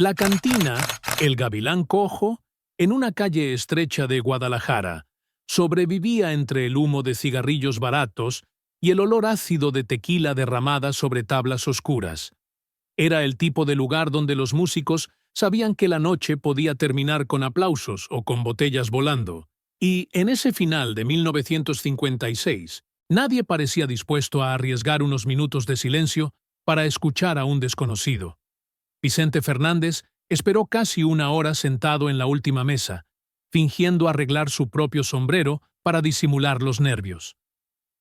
La cantina, el Gavilán Cojo, en una calle estrecha de Guadalajara, sobrevivía entre el humo de cigarrillos baratos y el olor ácido de tequila derramada sobre tablas oscuras. Era el tipo de lugar donde los músicos sabían que la noche podía terminar con aplausos o con botellas volando, y en ese final de 1956, nadie parecía dispuesto a arriesgar unos minutos de silencio para escuchar a un desconocido. Vicente Fernández esperó casi una hora sentado en la última mesa, fingiendo arreglar su propio sombrero para disimular los nervios.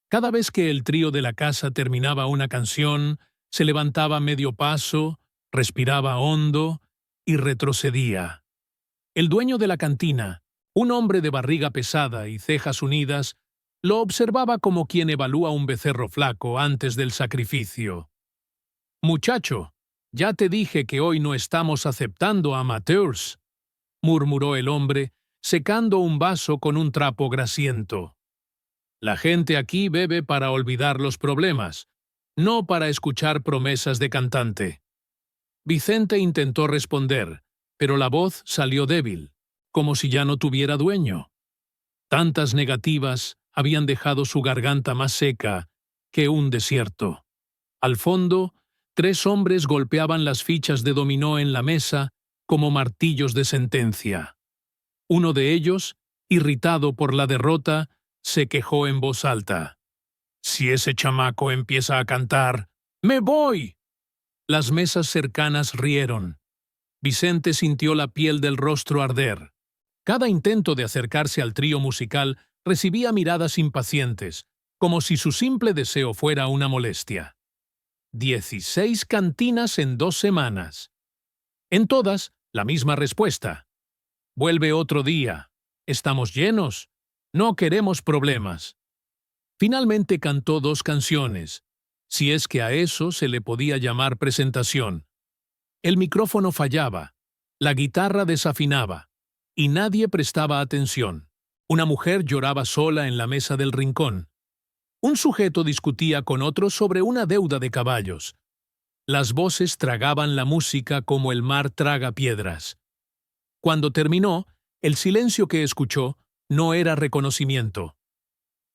Cada vez que el trío de la casa terminaba una canción, se levantaba medio paso, respiraba hondo y retrocedía. El dueño de la cantina, un hombre de barriga pesada y cejas unidas, lo observaba como quien evalúa un becerro flaco antes del sacrificio. «Muchacho, ya te dije que hoy no estamos aceptando amateurs», murmuró el hombre, secando un vaso con un trapo grasiento. «La gente aquí bebe para olvidar los problemas, no para escuchar promesas de cantante». Vicente intentó responder, pero la voz salió débil, como si ya no tuviera dueño. Tantas negativas habían dejado su garganta más seca que un desierto. Al fondo, 3 hombres golpeaban las fichas de dominó en la mesa como martillos de sentencia. Uno de ellos, irritado por la derrota, se quejó en voz alta. «Si ese chamaco empieza a cantar, ¡me voy!». Las mesas cercanas rieron. Vicente sintió la piel del rostro arder. Cada intento de acercarse al trío musical recibía miradas impacientes, como si su simple deseo fuera una molestia. 16 cantinas en 2 semanas. En todas, la misma respuesta. «Vuelve otro día. Estamos llenos. No queremos problemas». Finalmente cantó 2 canciones, si es que a eso se le podía llamar presentación. El micrófono fallaba, la guitarra desafinaba, y nadie prestaba atención. Una mujer lloraba sola en la mesa del rincón. Un sujeto discutía con otro sobre una deuda de caballos. Las voces tragaban la música como el mar traga piedras. Cuando terminó, el silencio que escuchó no era reconocimiento.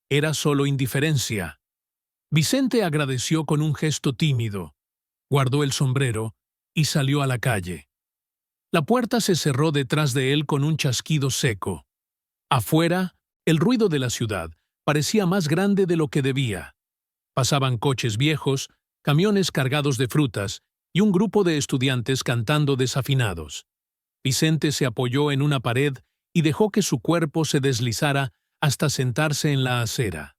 Era solo indiferencia. Vicente agradeció con un gesto tímido, guardó el sombrero y salió a la calle. La puerta se cerró detrás de él con un chasquido seco. Afuera, el ruido de la ciudad parecía más grande de lo que debía. Pasaban coches viejos, camiones cargados de frutas y un grupo de estudiantes cantando desafinados. Vicente se apoyó en una pared y dejó que su cuerpo se deslizara hasta sentarse en la acera.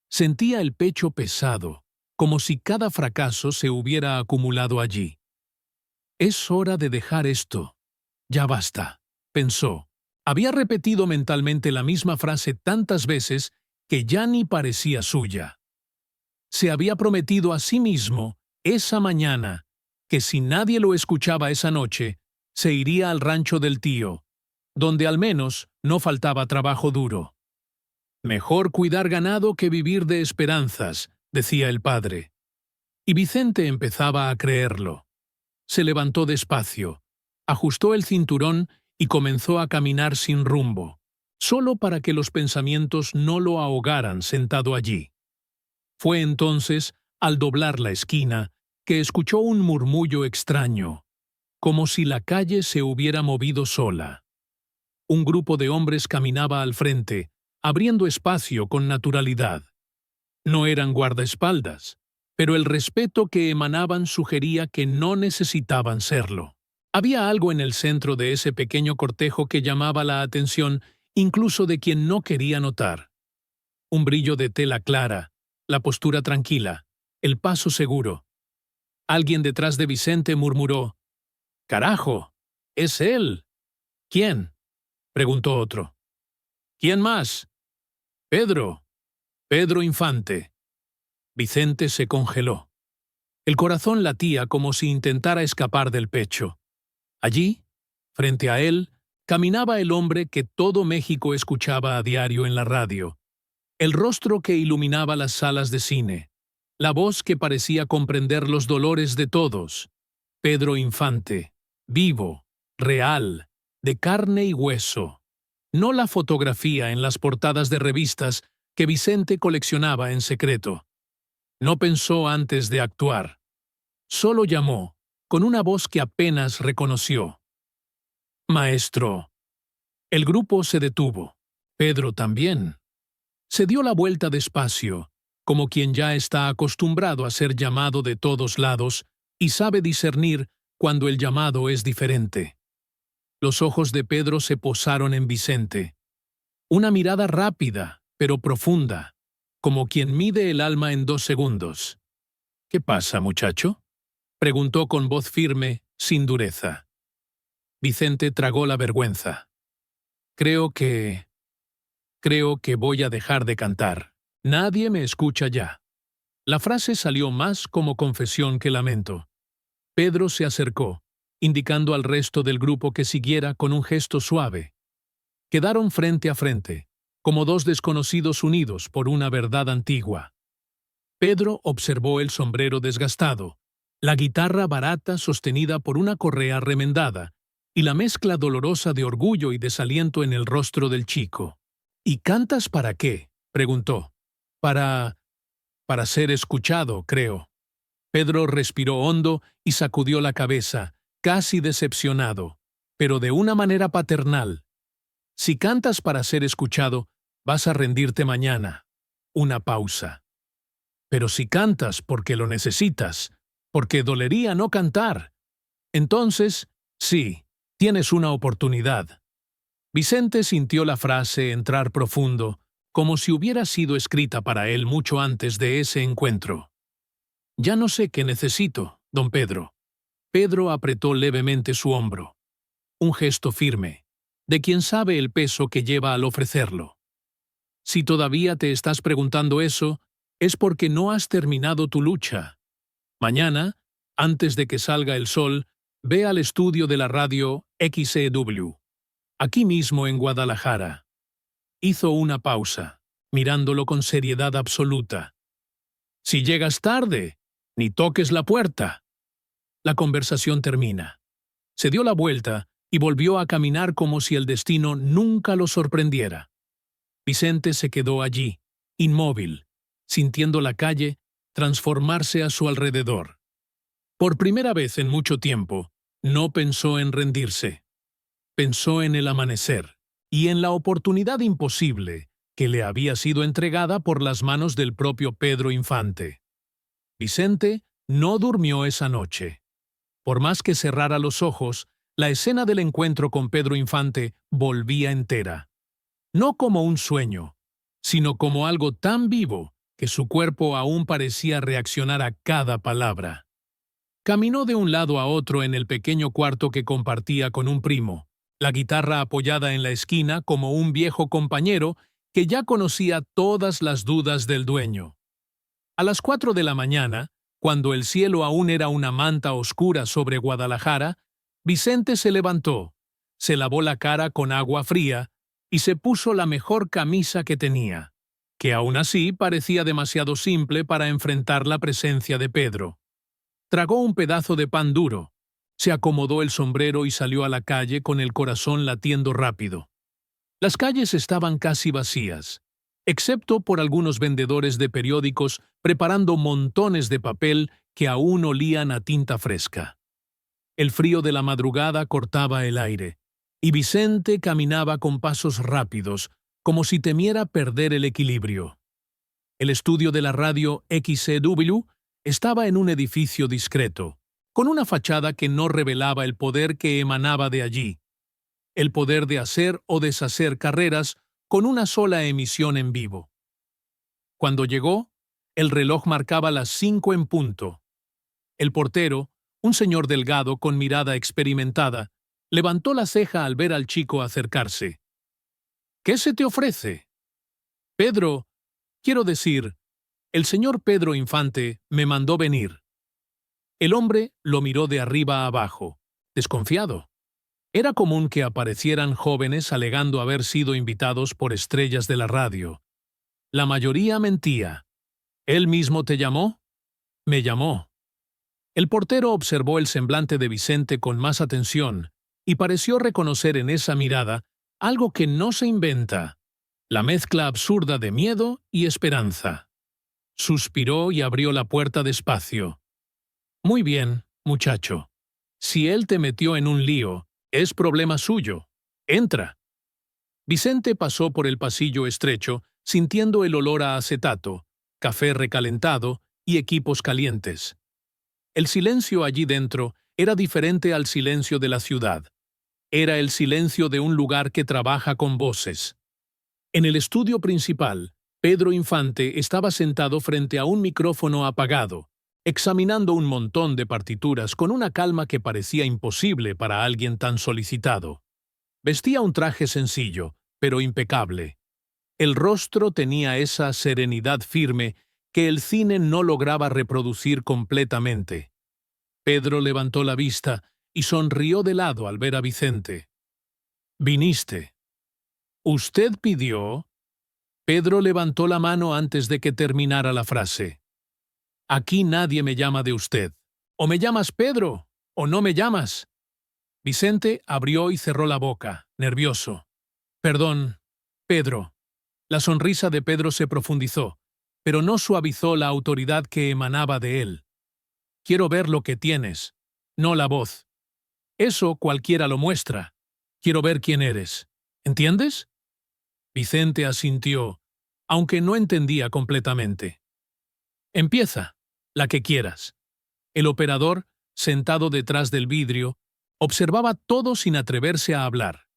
Sentía el pecho pesado, como si cada fracaso se hubiera acumulado allí. «Es hora de dejar esto. Ya basta», pensó. Había repetido mentalmente la misma frase tantas veces que ya ni parecía suya. Se había prometido a sí mismo, esa mañana, que si nadie lo escuchaba esa noche, se iría al rancho del tío, donde al menos no faltaba trabajo duro. «Mejor cuidar ganado que vivir de esperanzas», decía el padre. Y Vicente empezaba a creerlo. Se levantó despacio, ajustó el cinturón y comenzó a caminar sin rumbo, solo para que los pensamientos no lo ahogaran sentado allí. Fue entonces, al doblar la esquina, que escuchó un murmullo extraño, como si la calle se hubiera movido sola. Un grupo de hombres caminaba al frente, abriendo espacio con naturalidad. No eran guardaespaldas, pero el respeto que emanaban sugería que no necesitaban serlo. Había algo en el centro de ese pequeño cortejo que llamaba la atención incluso de quien no quería notar. Un brillo de tela clara, la postura tranquila, el paso seguro. Alguien detrás de Vicente murmuró: «¡Carajo! ¡Es él!». «¿Quién?», preguntó otro. «¿Quién más?». «Pedro. Pedro Infante». Vicente se congeló. El corazón latía como si intentara escapar del pecho. Allí, frente a él, caminaba el hombre que todo México escuchaba a diario en la radio, el rostro que iluminaba las salas de cine, la voz que parecía comprender los dolores de todos, Pedro Infante. vivo, real, de carne y hueso. No la fotografía en las portadas de revistas que Vicente coleccionaba en secreto. No pensó antes de actuar. Solo llamó, con una voz que apenas reconoció. «Maestro». El grupo se detuvo. Pedro también. Se dio la vuelta despacio, como quien ya está acostumbrado a ser llamado de todos lados y sabe discernir cuando el llamado es diferente. Los ojos de Pedro se posaron en Vicente. Una mirada rápida, pero profunda, como quien mide el alma en 2 segundos. «¿Qué pasa, muchacho?», preguntó con voz firme, sin dureza. Vicente tragó la vergüenza. Creo que voy a dejar de cantar. Nadie me escucha ya». La frase salió más como confesión que lamento. Pedro se acercó, indicando al resto del grupo que siguiera con un gesto suave. Quedaron frente a frente, como dos desconocidos unidos por una verdad antigua. Pedro observó el sombrero desgastado, la guitarra barata sostenida por una correa remendada, y la mezcla dolorosa de orgullo y desaliento en el rostro del chico. «¿Y cantas para qué?», preguntó. Para ser escuchado, creo». Pedro respiró hondo y sacudió la cabeza, casi decepcionado, pero de una manera paternal. «Si cantas para ser escuchado, vas a rendirte mañana». Una pausa. «Pero si cantas porque lo necesitas, porque dolería no cantar, entonces, sí, tienes una oportunidad». Vicente sintió la frase entrar profundo, como si hubiera sido escrita para él mucho antes de ese encuentro. «Ya no sé qué necesito, don Pedro». Pedro apretó levemente su hombro. Un gesto firme, de quien sabe el peso que lleva al ofrecerlo. «Si todavía te estás preguntando eso, es porque no has terminado tu lucha. Mañana, antes de que salga el sol, ve al estudio de la radio XEW. Aquí mismo en Guadalajara». Hizo una pausa, mirándolo con seriedad absoluta. «Si llegas tarde, ni toques la puerta». La conversación termina. Se dio la vuelta y volvió a caminar como si el destino nunca lo sorprendiera. Vicente se quedó allí, inmóvil, sintiendo la calle transformarse a su alrededor. Por primera vez en mucho tiempo, no pensó en rendirse. Pensó en el amanecer y en la oportunidad imposible que le había sido entregada por las manos del propio Pedro Infante. Vicente no durmió esa noche. Por más que cerrara los ojos, la escena del encuentro con Pedro Infante volvía entera. No como un sueño, sino como algo tan vivo que su cuerpo aún parecía reaccionar a cada palabra. Caminó de un lado a otro en el pequeño cuarto que compartía con un primo, la guitarra apoyada en la esquina como un viejo compañero que ya conocía todas las dudas del dueño. A las 4 de la mañana, cuando el cielo aún era una manta oscura sobre Guadalajara, Vicente se levantó, se lavó la cara con agua fría y se puso la mejor camisa que tenía, que aún así parecía demasiado simple para enfrentar la presencia de Pedro. Tragó un pedazo de pan duro, se acomodó el sombrero y salió a la calle con el corazón latiendo rápido. Las calles estaban casi vacías, excepto por algunos vendedores de periódicos preparando montones de papel que aún olían a tinta fresca. El frío de la madrugada cortaba el aire, y Vicente caminaba con pasos rápidos, como si temiera perder el equilibrio. El estudio de la radio XEW estaba en un edificio discreto, con una fachada que no revelaba el poder que emanaba de allí, el poder de hacer o deshacer carreras con una sola emisión en vivo. Cuando llegó, el reloj marcaba las 5 en punto. El portero, un señor delgado con mirada experimentada, levantó la ceja al ver al chico acercarse. «¿Qué se te ofrece?» «Pedro, quiero decir, el señor Pedro Infante me mandó venir». El hombre lo miró de arriba a abajo, desconfiado. Era común que aparecieran jóvenes alegando haber sido invitados por estrellas de la radio. La mayoría mentía. «¿Él mismo te llamó?» «Me llamó». El portero observó el semblante de Vicente con más atención y pareció reconocer en esa mirada algo que no se inventa, la mezcla absurda de miedo y esperanza. Suspiró y abrió la puerta despacio. «Muy bien, muchacho. Si él te metió en un lío, es problema suyo. Entra». Vicente pasó por el pasillo estrecho, sintiendo el olor a acetato, café recalentado y equipos calientes. El silencio allí dentro era diferente al silencio de la ciudad. Era el silencio de un lugar que trabaja con voces. En el estudio principal, Pedro Infante estaba sentado frente a un micrófono apagado, examinando un montón de partituras con una calma que parecía imposible para alguien tan solicitado. Vestía un traje sencillo, pero impecable. El rostro tenía esa serenidad firme que el cine no lograba reproducir completamente. Pedro levantó la vista y sonrió de lado al ver a Vicente. «¿Viniste? ¿Usted pidió?» Pedro levantó la mano antes de que terminara la frase. «Aquí nadie me llama de usted. O me llamas Pedro, o no me llamas». Vicente abrió y cerró la boca, nervioso. «Perdón, Pedro». La sonrisa de Pedro se profundizó, pero no suavizó la autoridad que emanaba de él. «Quiero ver lo que tienes, no la voz. Eso cualquiera lo muestra. Quiero ver quién eres. ¿Entiendes?» Vicente asintió, aunque no entendía completamente. «Empieza, la que quieras». El operador, sentado detrás del vidrio, observaba todo sin atreverse a hablar.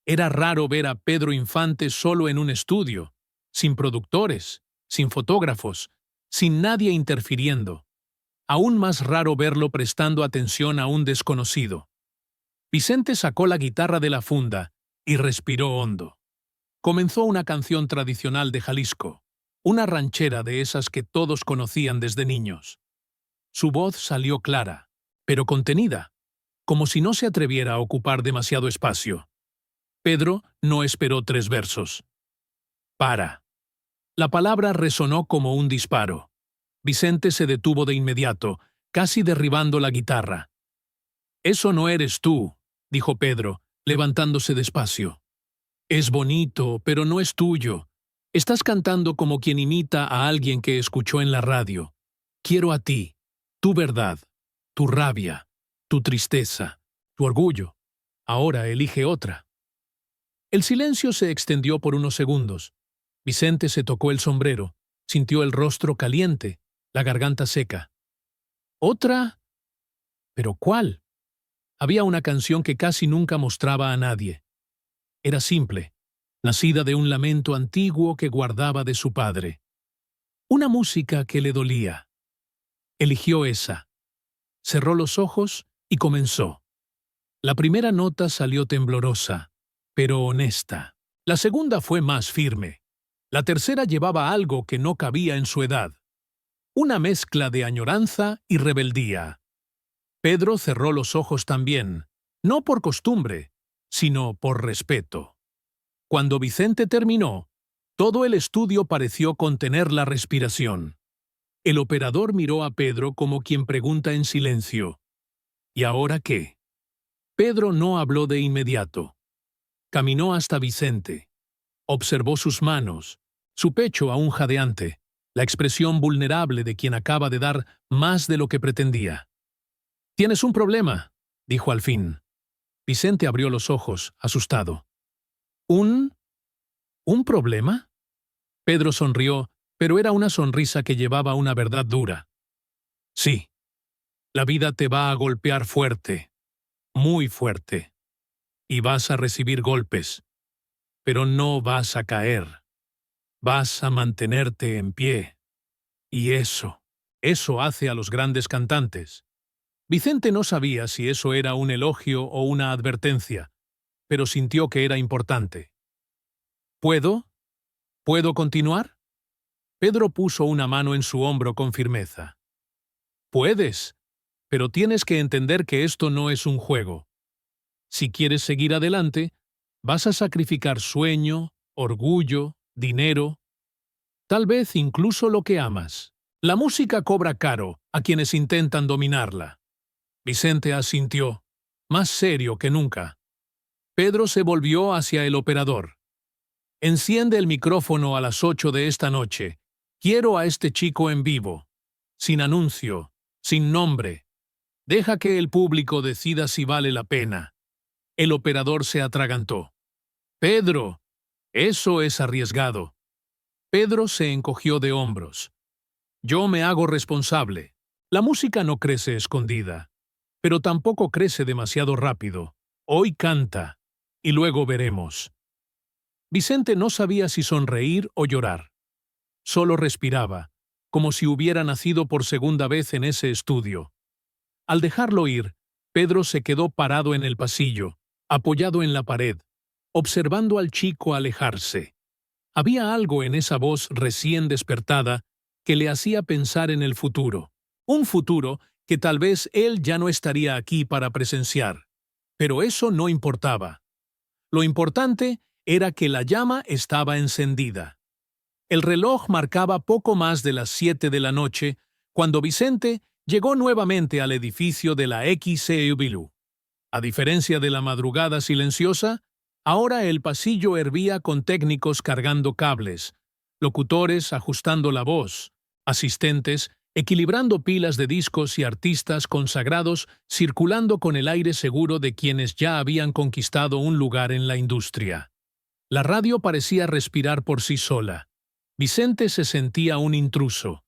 Era raro ver a Pedro Infante solo en un estudio, sin productores, sin fotógrafos, sin nadie interfiriendo. Aún más raro verlo prestando atención a un desconocido. Vicente sacó la guitarra de la funda y respiró hondo. Comenzó una canción tradicional de Jalisco, una ranchera de esas que todos conocían desde niños. Su voz salió clara, pero contenida, como si no se atreviera a ocupar demasiado espacio. Pedro no esperó 3 versos. «Para». La palabra resonó como un disparo. Vicente se detuvo de inmediato, casi derribando la guitarra. «Eso no eres tú», dijo Pedro, levantándose despacio. «Es bonito, pero no es tuyo. Estás cantando como quien imita a alguien que escuchó en la radio. Quiero a ti, tu verdad, tu rabia, tu tristeza, tu orgullo. Ahora elige otra». El silencio se extendió por unos segundos. Vicente se tocó el sombrero, sintió el rostro caliente, la garganta seca. ¿Otra? ¿Pero cuál? Había una canción que casi nunca mostraba a nadie. Era simple, nacida de un lamento antiguo que guardaba de su padre. Una música que le dolía. Eligió esa. Cerró los ojos y comenzó. La primera nota salió temblorosa, pero honesta. La segunda fue más firme. La tercera llevaba algo que no cabía en su edad. Una mezcla de añoranza y rebeldía. Pedro cerró los ojos también, no por costumbre, sino por respeto. Cuando Vicente terminó, todo el estudio pareció contener la respiración. El operador miró a Pedro como quien pregunta en silencio: ¿y ahora qué? Pedro no habló de inmediato. Caminó hasta Vicente. Observó sus manos, su pecho aún jadeante, la expresión vulnerable de quien acaba de dar más de lo que pretendía. «Tienes un problema», dijo al fin. Vicente abrió los ojos, asustado. ¿Un problema?» Pedro sonrió, pero era una sonrisa que llevaba una verdad dura. «Sí, la vida te va a golpear fuerte, muy fuerte, y vas a recibir golpes, pero no vas a caer. Vas a mantenerte en pie. Y eso hace a los grandes cantantes». Vicente no sabía si eso era un elogio o una advertencia, pero sintió que era importante. ¿Puedo? ¿Puedo continuar? Pedro puso una mano en su hombro con firmeza. «Puedes, pero tienes que entender que esto no es un juego. Si quieres seguir adelante, vas a sacrificar sueño, orgullo, dinero, tal vez incluso lo que amas. La música cobra caro a quienes intentan dominarla. Vicente asintió, más serio que nunca. Pedro se volvió hacia el operador. Enciende el micrófono a las 8 de esta noche. Quiero a este chico en vivo. Sin anuncio, sin nombre. Deja que el público decida si vale la pena. El operador se atragantó. Pedro, eso es arriesgado. Pedro se encogió de hombros. Yo me hago responsable. La música no crece escondida, pero tampoco crece demasiado rápido. Hoy canta, y luego veremos. Vicente no sabía si sonreír o llorar. Solo respiraba, como si hubiera nacido por segunda vez en ese estudio. Al dejarlo ir, Pedro se quedó parado en el pasillo, apoyado en la pared, observando al chico alejarse. Había algo en esa voz recién despertada que le hacía pensar en el futuro. Un futuro que tal vez él ya no estaría aquí para presenciar. Pero eso no importaba. Lo importante era que la llama estaba encendida. El reloj marcaba poco más de las 7 de la noche cuando Vicente llegó nuevamente al edificio de la XCW. A diferencia de la madrugada silenciosa, ahora el pasillo hervía con técnicos cargando cables, locutores ajustando la voz, asistentes equilibrando pilas de discos y artistas consagrados circulando con el aire seguro de quienes ya habían conquistado un lugar en la industria. La radio parecía respirar por sí sola. Vicente se sentía un intruso.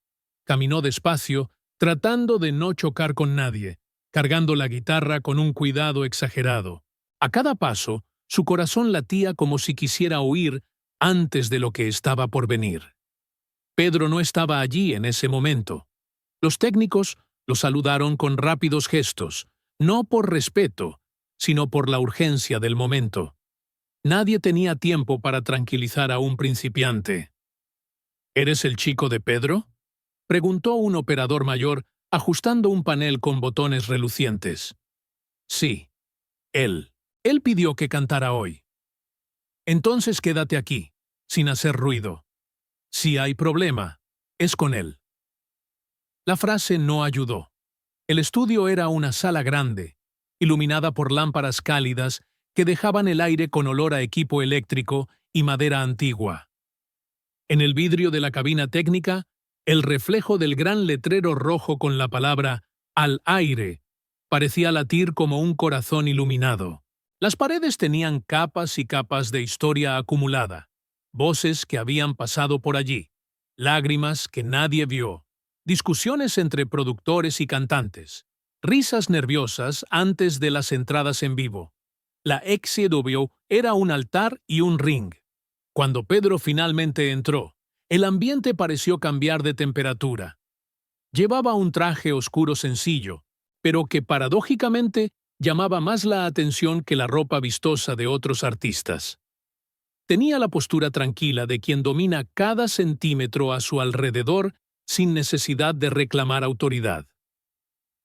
Caminó despacio, tratando de no chocar con nadie, cargando la guitarra con un cuidado exagerado. A cada paso, su corazón latía como si quisiera huir antes de lo que estaba por venir. Pedro no estaba allí en ese momento. Los técnicos lo saludaron con rápidos gestos, no por respeto, sino por la urgencia del momento. Nadie tenía tiempo para tranquilizar a un principiante. ¿Eres el chico de Pedro?, preguntó un operador mayor, ajustando un panel con botones relucientes. Sí, él. Él pidió que cantara hoy. Entonces quédate aquí, sin hacer ruido. Si hay problema, es con él. La frase no ayudó. El estudio era una sala grande, iluminada por lámparas cálidas que dejaban el aire con olor a equipo eléctrico y madera antigua. En el vidrio de la cabina técnica, el reflejo del gran letrero rojo con la palabra «Al aire» parecía latir como un corazón iluminado. Las paredes tenían capas y capas de historia acumulada, voces que habían pasado por allí, lágrimas que nadie vio, discusiones entre productores y cantantes, risas nerviosas antes de las entradas en vivo. La XCW era un altar y un ring. Cuando Pedro finalmente entró, el ambiente pareció cambiar de temperatura. Llevaba un traje oscuro sencillo, pero que paradójicamente llamaba más la atención que la ropa vistosa de otros artistas. Tenía la postura tranquila de quien domina cada centímetro a su alrededor sin necesidad de reclamar autoridad.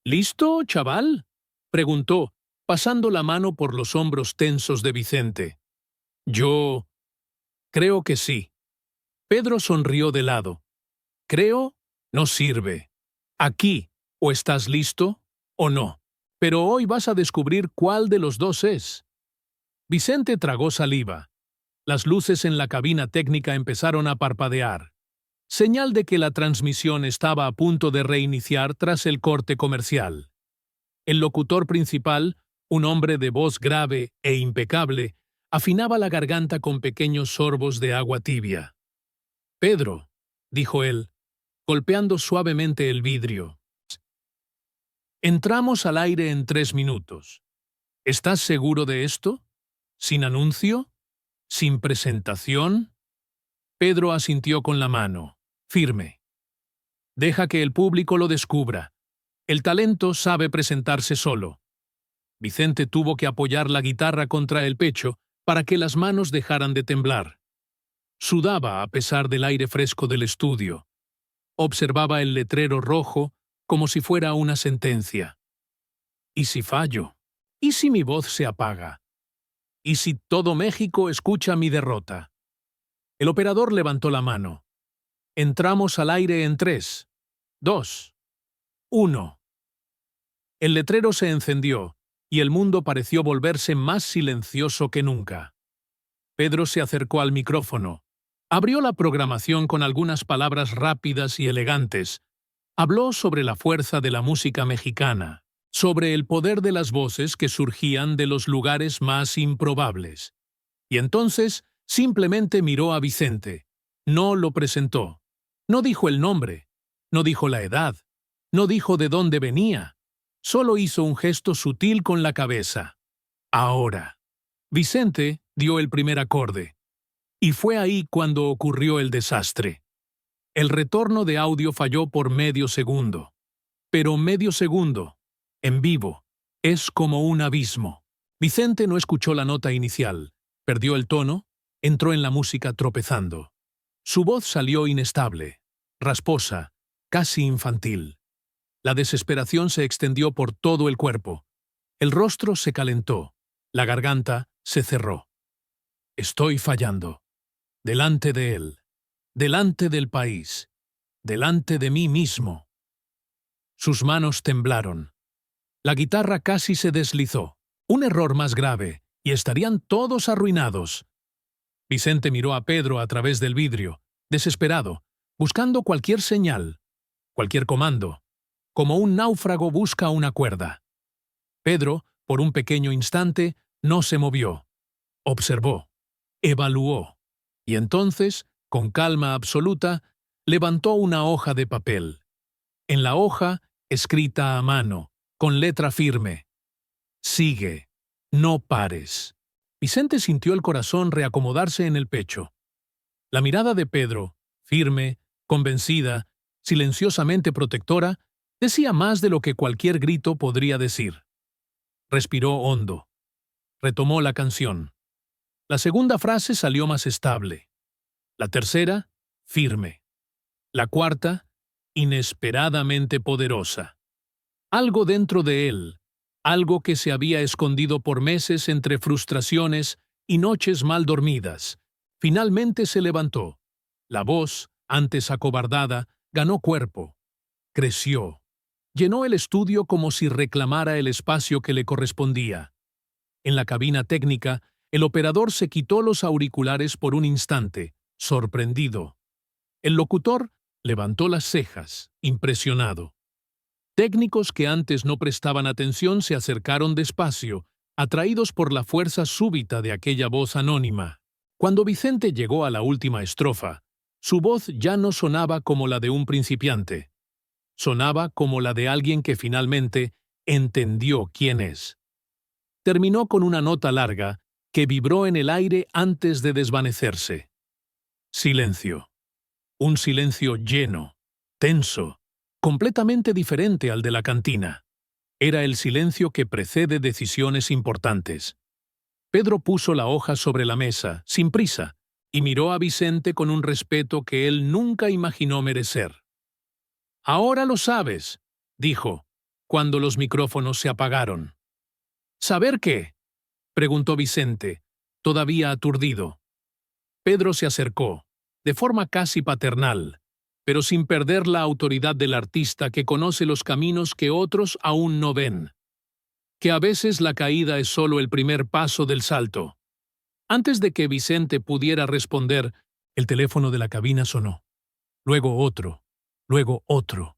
¿Listo, chaval?, preguntó, pasando la mano por los hombros tensos de Vicente. Yo creo que sí. Pedro sonrió de lado. Creo no sirve. Aquí, o estás listo, o no. Pero hoy vas a descubrir cuál de los dos es. Vicente tragó saliva. Las luces en la cabina técnica empezaron a parpadear. Señal de que la transmisión estaba a punto de reiniciar tras el corte comercial. El locutor principal, un hombre de voz grave e impecable, afinaba la garganta con pequeños sorbos de agua tibia. «Pedro», dijo él, golpeando suavemente el vidrio. «Entramos al aire en 3 minutos. ¿Estás seguro de esto? ¿Sin anuncio? ¿Sin presentación?» Pedro asintió con la mano, firme. «Deja que el público lo descubra. El talento sabe presentarse solo». Vicente tuvo que apoyar la guitarra contra el pecho para que las manos dejaran de temblar. Sudaba a pesar del aire fresco del estudio. Observaba el letrero rojo como si fuera una sentencia. ¿Y si fallo? ¿Y si mi voz se apaga? ¿Y si todo México escucha mi derrota? El operador levantó la mano. «Entramos al aire en 3. 2, 1. El letrero se encendió y el mundo pareció volverse más silencioso que nunca. Pedro se acercó al micrófono. Abrió la programación con algunas palabras rápidas y elegantes. Habló sobre la fuerza de la música mexicana, sobre el poder de las voces que surgían de los lugares más improbables. Y entonces simplemente miró a Vicente. No lo presentó. No dijo el nombre. No dijo la edad. No dijo de dónde venía. Solo hizo un gesto sutil con la cabeza. Ahora. Vicente dio el primer acorde. Y fue ahí cuando ocurrió el desastre. El retorno de audio falló por medio segundo. Pero medio segundo, en vivo, es como un abismo. Vicente no escuchó la nota inicial, perdió el tono, entró en la música tropezando. Su voz salió inestable, rasposa, casi infantil. La desesperación se extendió por todo el cuerpo. El rostro se calentó, la garganta se cerró. Estoy fallando. Delante de él, delante del país, delante de mí mismo. Sus manos temblaron. La guitarra casi se deslizó. Un error más grave, y estarían todos arruinados. Vicente miró a Pedro a través del vidrio, desesperado, buscando cualquier señal, cualquier comando, como un náufrago busca una cuerda. Pedro, por un pequeño instante, no se movió. Observó, evaluó, y entonces, con calma absoluta, levantó una hoja de papel. En la hoja, escrita a mano, con letra firme: sigue, no pares. Vicente sintió el corazón reacomodarse en el pecho. La mirada de Pedro, firme, convencida, silenciosamente protectora, decía más de lo que cualquier grito podría decir. Respiró hondo. Retomó la canción. La segunda frase salió más estable. La tercera, firme. La cuarta, inesperadamente poderosa. Algo dentro de él, algo que se había escondido por meses entre frustraciones y noches mal dormidas, finalmente se levantó. La voz, antes acobardada, ganó cuerpo. Creció. Llenó el estudio como si reclamara el espacio que le correspondía. En la cabina técnica, el operador se quitó los auriculares por un instante, sorprendido. El locutor levantó las cejas, impresionado. Técnicos que antes no prestaban atención se acercaron despacio, atraídos por la fuerza súbita de aquella voz anónima. Cuando Vicente llegó a la última estrofa, su voz ya no sonaba como la de un principiante. Sonaba como la de alguien que finalmente entendió quién es. Terminó con una nota larga que vibró en el aire antes de desvanecerse. Silencio. Un silencio lleno, tenso, completamente diferente al de la cantina. Era el silencio que precede decisiones importantes. Pedro puso la hoja sobre la mesa, sin prisa, y miró a Vicente con un respeto que él nunca imaginó merecer. «Ahora lo sabes», dijo, cuando los micrófonos se apagaron. «¿Saber qué?», preguntó Vicente, todavía aturdido. Pedro se acercó, de forma casi paternal, pero sin perder la autoridad del artista que conoce los caminos que otros aún no ven. Que a veces la caída es solo el primer paso del salto. Antes de que Vicente pudiera responder, el teléfono de la cabina sonó. Luego otro, luego otro.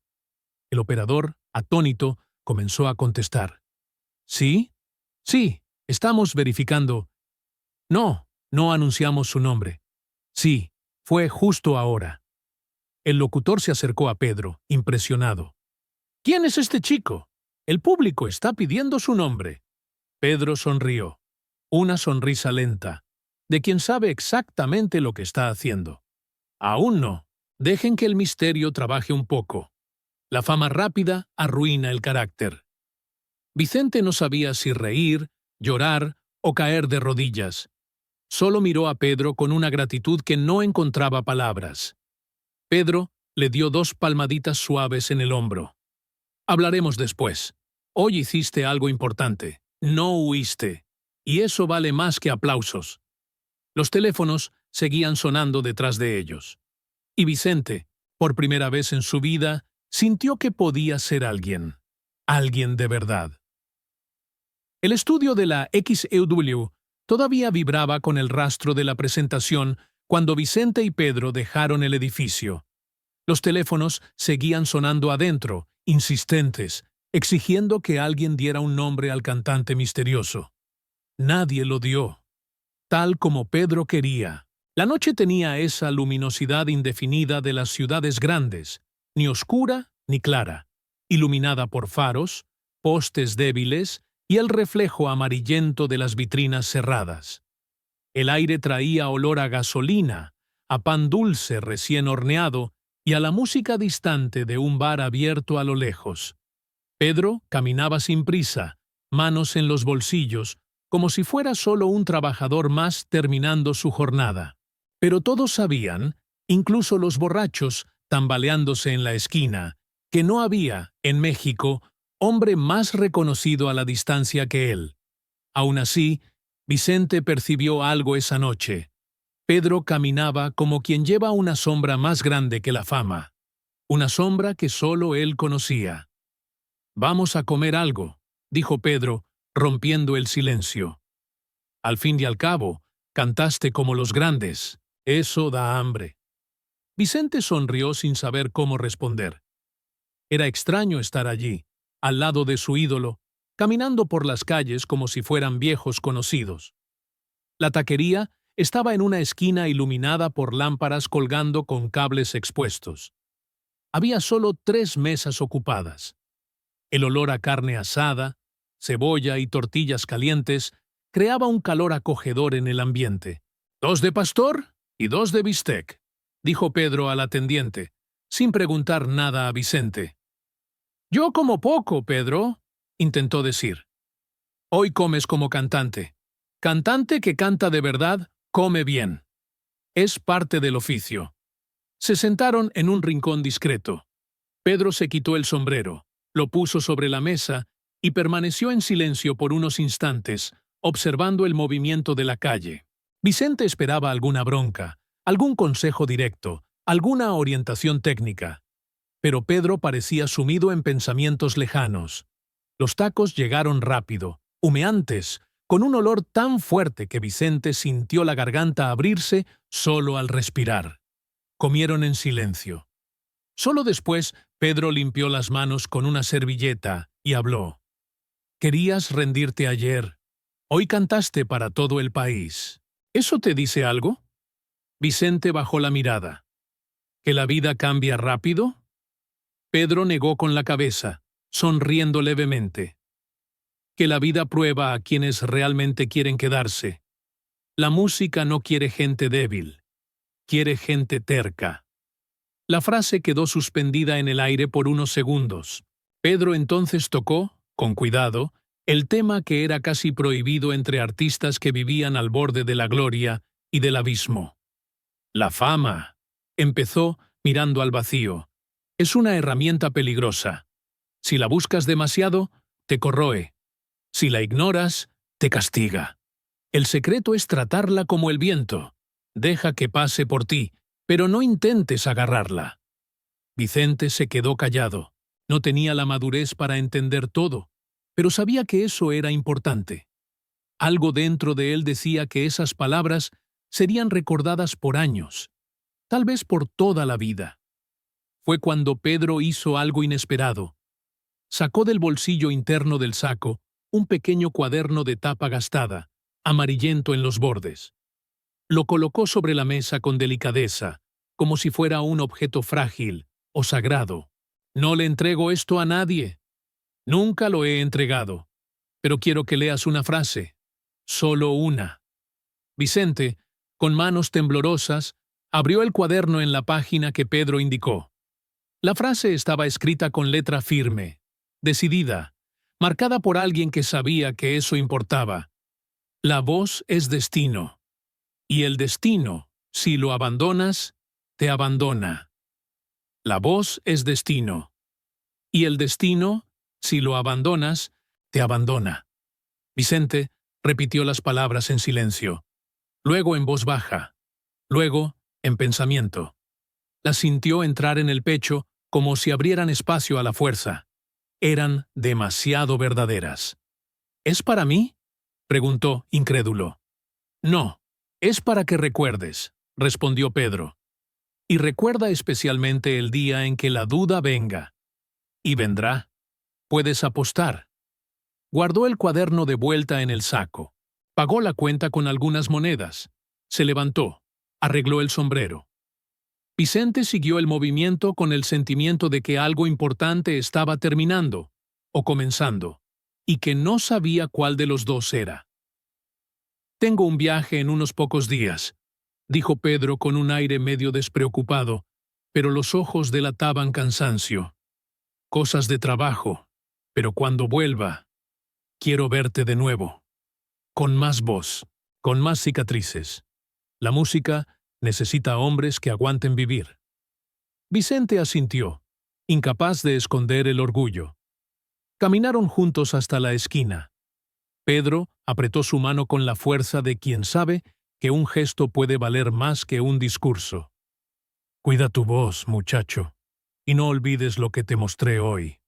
El operador, atónito, comenzó a contestar. ¿Sí? Sí, estamos verificando. No, no anunciamos su nombre. Sí, fue justo ahora. El locutor se acercó a Pedro, impresionado. ¿Quién es este chico? El público está pidiendo su nombre. Pedro sonrió. Una sonrisa lenta, de quien sabe exactamente lo que está haciendo. Aún no. Dejen que el misterio trabaje un poco. La fama rápida arruina el carácter. Vicente no sabía si reír, llorar o caer de rodillas. Solo miró a Pedro con una gratitud que no encontraba palabras. Pedro le dio 2 palmaditas suaves en el hombro. Hablaremos después. Hoy hiciste algo importante. No huiste. Y eso vale más que aplausos. Los teléfonos seguían sonando detrás de ellos. Y Vicente, por primera vez en su vida, Sintió que podía ser alguien de verdad. El estudio de la XEW todavía vibraba con el rastro de la presentación cuando Vicente y Pedro dejaron el edificio. Los teléfonos seguían sonando adentro, insistentes, exigiendo que alguien diera un nombre al cantante misterioso. Nadie lo dio, tal como Pedro quería. La noche tenía esa luminosidad indefinida de las ciudades grandes, ni oscura ni clara, iluminada por faros, postes débiles y el reflejo amarillento de las vitrinas cerradas. El aire traía olor a gasolina, a pan dulce recién horneado y a la música distante de un bar abierto a lo lejos. Pedro caminaba sin prisa, manos en los bolsillos, como si fuera solo un trabajador más terminando su jornada. Pero todos sabían, incluso los borrachos, tambaleándose en la esquina, que no había, en México, hombre más reconocido a la distancia que él. Aún así, Vicente percibió algo esa noche. Pedro caminaba como quien lleva una sombra más grande que la fama, una sombra que solo él conocía. «Vamos a comer algo», dijo Pedro, rompiendo el silencio. «Al fin y al cabo, cantaste como los grandes. Eso da hambre». Vicente sonrió sin saber cómo responder. Era extraño estar allí, al lado de su ídolo, caminando por las calles como si fueran viejos conocidos. La taquería estaba en una esquina iluminada por lámparas colgando con cables expuestos. Había solo 3 mesas ocupadas. El olor a carne asada, cebolla y tortillas calientes creaba un calor acogedor en el ambiente. «2 de pastor y 2 de bistec», dijo Pedro al atendiente, sin preguntar nada a Vicente. «Yo como poco, Pedro», intentó decir. «Hoy comes como cantante. Cantante que canta de verdad, come bien. Es parte del oficio». Se sentaron en un rincón discreto. Pedro se quitó el sombrero, lo puso sobre la mesa y permaneció en silencio por unos instantes, observando el movimiento de la calle. Vicente esperaba alguna bronca, algún consejo directo, alguna orientación técnica. Pero Pedro parecía sumido en pensamientos lejanos. Los tacos llegaron rápido, humeantes, con un olor tan fuerte que Vicente sintió la garganta abrirse solo al respirar. Comieron en silencio. Solo después Pedro limpió las manos con una servilleta y habló. «Querías rendirte ayer. Hoy cantaste para todo el país. ¿Eso te dice algo?» Vicente bajó la mirada. «¿Que la vida cambia rápido?» Pedro negó con la cabeza, sonriendo levemente. «Que la vida prueba a quienes realmente quieren quedarse. La música no quiere gente débil, quiere gente terca». La frase quedó suspendida en el aire por unos segundos. Pedro entonces tocó, con cuidado, el tema que era casi prohibido entre artistas que vivían al borde de la gloria y del abismo. «La fama», empezó mirando al vacío, «es una herramienta peligrosa. Si la buscas demasiado, te corroe. Si la ignoras, te castiga. El secreto es tratarla como el viento. Deja que pase por ti, pero no intentes agarrarla». Vicente se quedó callado. No tenía la madurez para entender todo, pero sabía que eso era importante. Algo dentro de él decía que esas palabras serían recordadas por años, tal vez por toda la vida. Fue cuando Pedro hizo algo inesperado. Sacó del bolsillo interno del saco un pequeño cuaderno de tapa gastada, amarillento en los bordes. Lo colocó sobre la mesa con delicadeza, como si fuera un objeto frágil o sagrado. «No le entrego esto a nadie. Nunca lo he entregado. Pero quiero que leas una frase. Solo una». Vicente, con manos temblorosas, abrió el cuaderno en la página que Pedro indicó. La frase estaba escrita con letra firme, decidida, marcada por alguien que sabía que eso importaba. «La voz es destino. Y el destino, si lo abandonas, te abandona. La voz es destino. Y el destino, si lo abandonas, te abandona». Vicente repitió las palabras en silencio, luego en voz baja, luego en pensamiento. Las sintió entrar en el pecho como si abrieran espacio a la fuerza. Eran demasiado verdaderas. ¿Es para mí?, preguntó, incrédulo. No, es para que recuerdes, respondió Pedro. Y recuerda especialmente el día en que la duda venga. Y vendrá. Puedes apostar. Guardó el cuaderno de vuelta en el saco. Pagó la cuenta con algunas monedas. Se levantó. Arregló el sombrero. Vicente siguió el movimiento con el sentimiento de que algo importante estaba terminando, o comenzando, y que no sabía cuál de los dos era. «Tengo un viaje en unos pocos días», dijo Pedro con un aire medio despreocupado, pero los ojos delataban cansancio. «Cosas de trabajo, pero cuando vuelva, quiero verte de nuevo. Con más voz, con más cicatrices. La música necesita hombres que aguanten vivir». Vicente asintió, incapaz de esconder el orgullo. Caminaron juntos hasta la esquina. Pedro apretó su mano con la fuerza de quien sabe que un gesto puede valer más que un discurso. «Cuida tu voz, muchacho, y no olvides lo que te mostré hoy».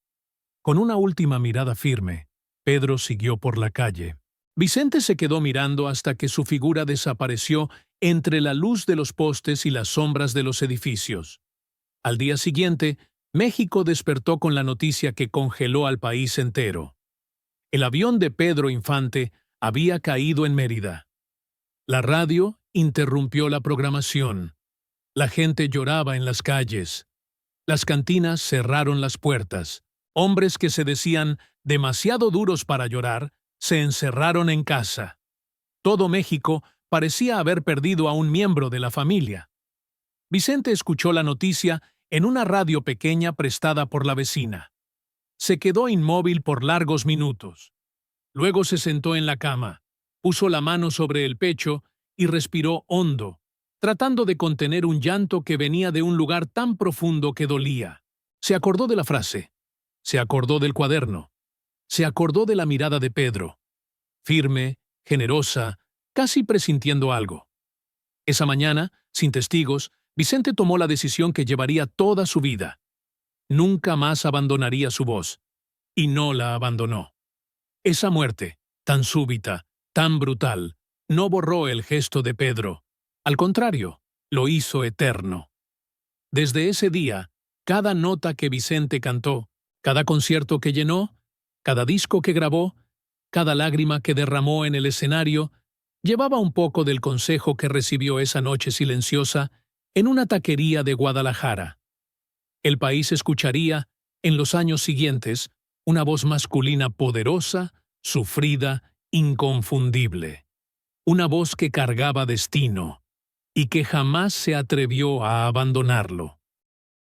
Con una última mirada firme, Pedro siguió por la calle. Vicente se quedó mirando hasta que su figura desapareció entre la luz de los postes y las sombras de los edificios. Al día siguiente, México despertó con la noticia que congeló al país entero. El avión de Pedro Infante había caído en Mérida. La radio interrumpió la programación. La gente lloraba en las calles. Las cantinas cerraron las puertas. Hombres que se decían demasiado duros para llorar se encerraron en casa. Todo México parecía haber perdido a un miembro de la familia. Vicente escuchó la noticia en una radio pequeña prestada por la vecina. Se quedó inmóvil por largos minutos. Luego se sentó en la cama, puso la mano sobre el pecho y respiró hondo, tratando de contener un llanto que venía de un lugar tan profundo que dolía. Se acordó de la frase, se acordó del cuaderno, se acordó de la mirada de Pedro, firme, generosa, casi presintiendo algo. Esa mañana, sin testigos, Vicente tomó la decisión que llevaría toda su vida. Nunca más abandonaría su voz, y no la abandonó. Esa muerte, tan súbita, tan brutal, no borró el gesto de Pedro. Al contrario, lo hizo eterno. Desde ese día, cada nota que Vicente cantó, cada concierto que llenó, cada disco que grabó, cada lágrima que derramó en el escenario, llevaba un poco del consejo que recibió esa noche silenciosa en una taquería de Guadalajara. El país escucharía, en los años siguientes, una voz masculina poderosa, sufrida, inconfundible. Una voz que cargaba destino y que jamás se atrevió a abandonarlo.